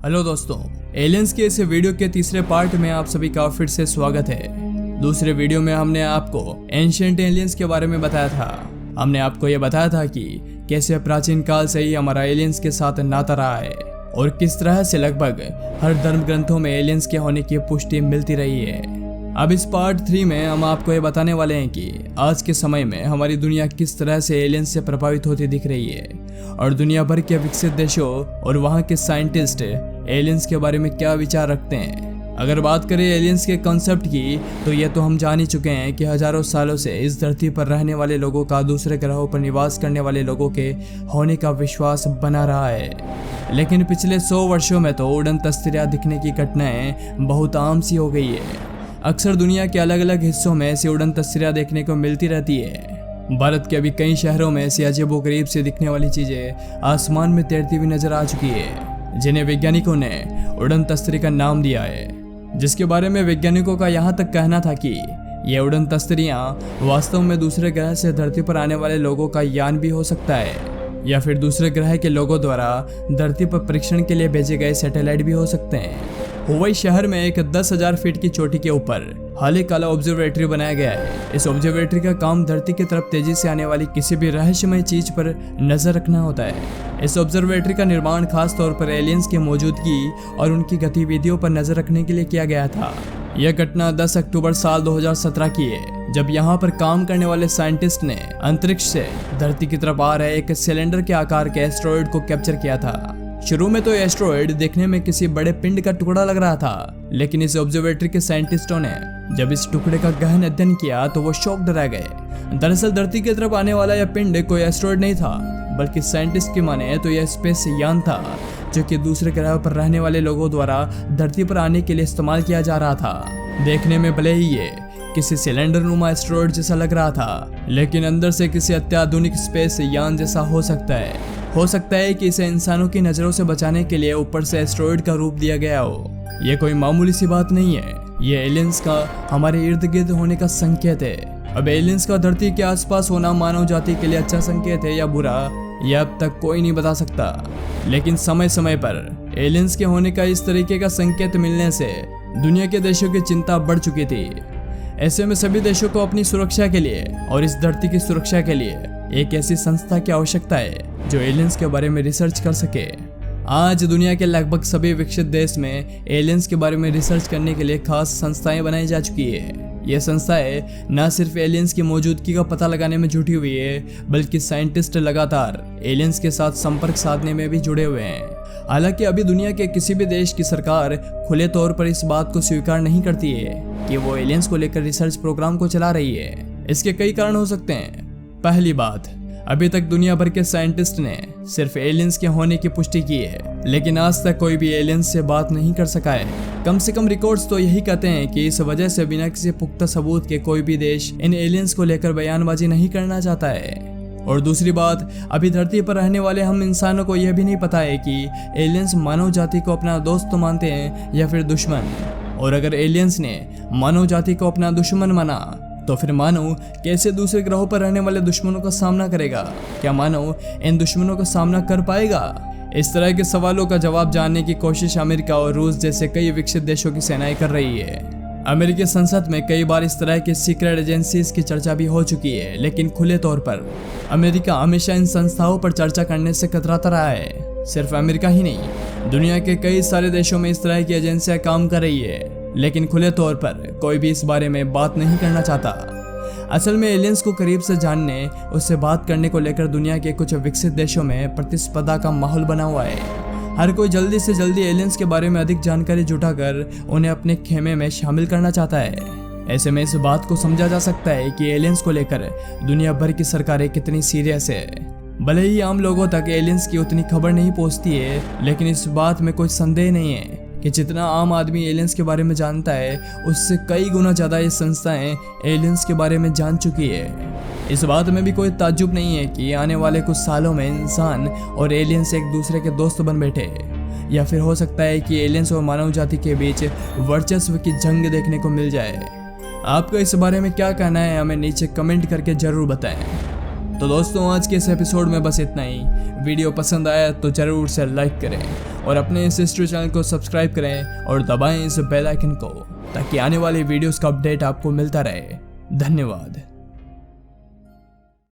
Hello दोस्तों, aliens के इस वीडियो के तीसरे पार्ट में आप सभी का फिर से स्वागत है। दूसरे वीडियो में हमने आपको एंशिएंट एलियंस के बारे में बताया था। हमने आपको यह बताया था कि कैसे प्राचीन काल से ही हमारा एलियंस के साथ नाता रहा है और किस तरह से लगभग हर धर्म ग्रंथों में एलियंस के होने की पुष्टि मिलती रही है। अब इस पार्ट 3 में हम आपको ये बताने वाले हैं कि आज के समय में हमारी दुनिया किस तरह से एलियंस से प्रभावित होती दिख रही है और दुनिया भर के विकसित देशों और वहाँ के साइंटिस्ट एलियंस के बारे में क्या विचार रखते हैं। अगर बात करें एलियंस के कॉन्सेप्ट की, तो ये तो हम जान ही चुके हैं कि हजारों सालों से इस धरती पर रहने वाले लोगों का दूसरे ग्रहों पर निवास करने वाले लोगों के होने का विश्वास बना रहा है। लेकिन पिछले 100 वर्षों में तो उड़न तस्वीरें दिखने की घटनाएं बहुत आम सी हो गई है। अक्सर दुनिया के अलग अलग हिस्सों में ऐसी उड़न तस्वीरें देखने को मिलती रहती है। भारत के अभी कई शहरों में ऐसी अजीबोगरीब से दिखने वाली चीजें आसमान में तैरती हुई नजर आ चुकी है, जिन्हें वैज्ञानिकों ने उड़न तस्वीर का नाम दिया है। जिसके बारे में वैज्ञानिकों का यहाँ तक कहना था कि ये उड़न तस्वीरें वास्तव में दूसरे ग्रह से धरती पर आने वाले लोगों का यान भी हो सकता है, या फिर दूसरे ग्रह के लोगों द्वारा धरती पर परीक्षण के लिए भेजे गए सैटेलाइट भी हो सकते हैं। हुवाई शहर में एक 10,000 फीट की चोटी के ऊपर हाले काला ऑब्जर्वेटरी बनाया गया है। इस ऑब्जर्वेटरी का काम धरती की तरफ तेजी से आने वाली किसी भी रहस्यमय चीज पर नजर रखना होता है। इस ऑब्जर्वेटरी का निर्माण खास तौर पर एलियंस की मौजूदगी और उनकी गतिविधियों पर नजर रखने के लिए किया गया था। यह घटना 10 अक्टूबर साल 2017 की है, जब यहाँ पर काम करने वाले साइंटिस्ट ने अंतरिक्ष से धरती की तरफ आ रहे एक सिलेंडर के आकार के एस्ट्रॉयड को कैप्चर किया था। शुरू में तो एस्ट्रॉयड देखने में किसी बड़े पिंड का टुकड़ा लग रहा था, लेकिन इस ऑब्जर्वेटरी के साइंटिस्टों ने जब इस टुकड़े का गहन अध्ययन किया तो वो शॉक्ड रह गए। दरअसल धरती की तरफ आने वाला यह पिंड कोई एस्ट्रॉयड नहीं था, बल्कि साइंटिस्ट की माने तो यह स्पेस यान था, जो कि दूसरे ग्रह पर रहने वाले लोगों द्वारा धरती पर आने के लिए इस्तेमाल किया जा रहा था। देखने में भले ही ये किसी सिलेंडर नुमा एस्ट्रॉयड जैसा लग रहा था, लेकिन अंदर से किसी अत्याधुनिक स्पेस यान जैसा हो सकता है। हो सकता है कि इसे इंसानों की नजरों से बचाने के लिए ऊपर से एस्ट्रॉयड का रूप दिया गया हो। यह कोई मामूली सी बात नहीं है, यह एलियंस का हमारे इर्द गिर्द होने का संकेत है। अब एलियंस का धरती के आसपास होना मानव जाति के लिए अच्छा संकेत है या बुरा, यह अब तक कोई नहीं बता सकता। लेकिन समय समय पर एलियंस के होने का इस तरीके का संकेत मिलने से दुनिया के देशों की चिंता बढ़ चुकी थी। ऐसे में सभी देशों को अपनी सुरक्षा के लिए और इस धरती की सुरक्षा के लिए एक ऐसी संस्था की आवश्यकता है जो एलियंस के बारे में रिसर्च कर सके। आज दुनिया के लगभग सभी विकसित देश में एलियंस के बारे में रिसर्च करने के लिए खास संस्थाएं बनाई जा चुकी है। यह संस्थाएं न सिर्फ एलियंस की मौजूदगी का पता लगाने में जुटी हुई है, बल्कि साइंटिस्ट लगातार एलियंस के साथ संपर्क साधने में भी जुड़े हुए हैं। हालांकि अभी दुनिया के किसी भी देश की सरकार खुले तौर पर इस बात को स्वीकार नहीं करती है कि वो एलियंस को लेकर रिसर्च प्रोग्राम को चला रही है। इसके कई कारण हो सकते हैं। पहली बात, अभी तक दुनिया भर के साइंटिस्ट ने सिर्फ एलियंस के होने की पुष्टि की है, लेकिन आज तक कोई भी एलियंस से बात नहीं कर सका है। कम से कम रिकॉर्ड्स तो यही कहते हैं कि इस वजह से बिना किसी पुख्ता सबूत के कोई भी देश इन एलियंस को लेकर बयानबाजी नहीं करना चाहता है। और दूसरी बात, अभी धरती पर रहने वाले हम इंसानों को यह भी नहीं पता है कि एलियंस मानव जाति को अपना दोस्त मानते हैं या फिर दुश्मन। और अगर एलियंस ने मानव जाति को अपना दुश्मन माना, तो फिर मानव कैसे दूसरे ग्रहों पर रहने वाले दुश्मनों का सामना करेगा? क्या मानव इन दुश्मनों का सामना कर पाएगा? इस तरह के सवालों का जवाब जानने की कोशिश अमेरिका और रूस जैसे कई विकसित देशों की सेनाएं कर रही है। अमेरिकी संसद में कई बार इस तरह की सीक्रेट एजेंसीज की चर्चा भी हो चुकी है, लेकिन खुले तौर पर अमेरिका हमेशा इन संस्थाओं पर चर्चा करने से कतराता रहा है। सिर्फ अमेरिका ही नहीं, दुनिया के कई सारे देशों में इस तरह की एजेंसियां काम कर रही है, लेकिन खुले तौर पर कोई भी इस बारे में बात नहीं करना चाहता। असल में एलियंस को करीब से जानने, उससे बात करने को लेकर दुनिया के कुछ विकसित देशों में प्रतिस्पर्धा का माहौल बना हुआ है। हर कोई जल्दी से जल्दी एलियंस के बारे में अधिक जानकारी जुटाकर उन्हें अपने खेमे में शामिल करना चाहता है। ऐसे में इस बात को समझा जा सकता है कि एलियंस को लेकर दुनिया भर की सरकारें कितनी सीरियस है। भले ही आम लोगों तक एलियंस की उतनी खबर नहीं पहुंचती है, लेकिन इस बात में कोई संदेह नहीं है कि जितना आम आदमी एलियंस के बारे में जानता है, उससे कई गुना ज़्यादा ये संस्थाएं एलियंस के बारे में जान चुकी है। इस बात में भी कोई ताज्जुब नहीं है कि आने वाले कुछ सालों में इंसान और एलियंस एक दूसरे के दोस्त बन बैठे, या फिर हो सकता है कि एलियंस और मानव जाति के बीच वर्चस्व की जंग देखने को मिल जाए। आपको इस बारे में क्या कहना है, हमें नीचे कमेंट करके जरूर बताएं। तो दोस्तों, आज के इस एपिसोड में बस इतना ही। वीडियो पसंद आया तो जरूर से लाइक करें और अपने इस सिस्टर चैनल को सब्सक्राइब करें और दबाएं इस बेल आइकन को ताकि आने वाली वीडियोस का अपडेट आपको मिलता रहे। धन्यवाद।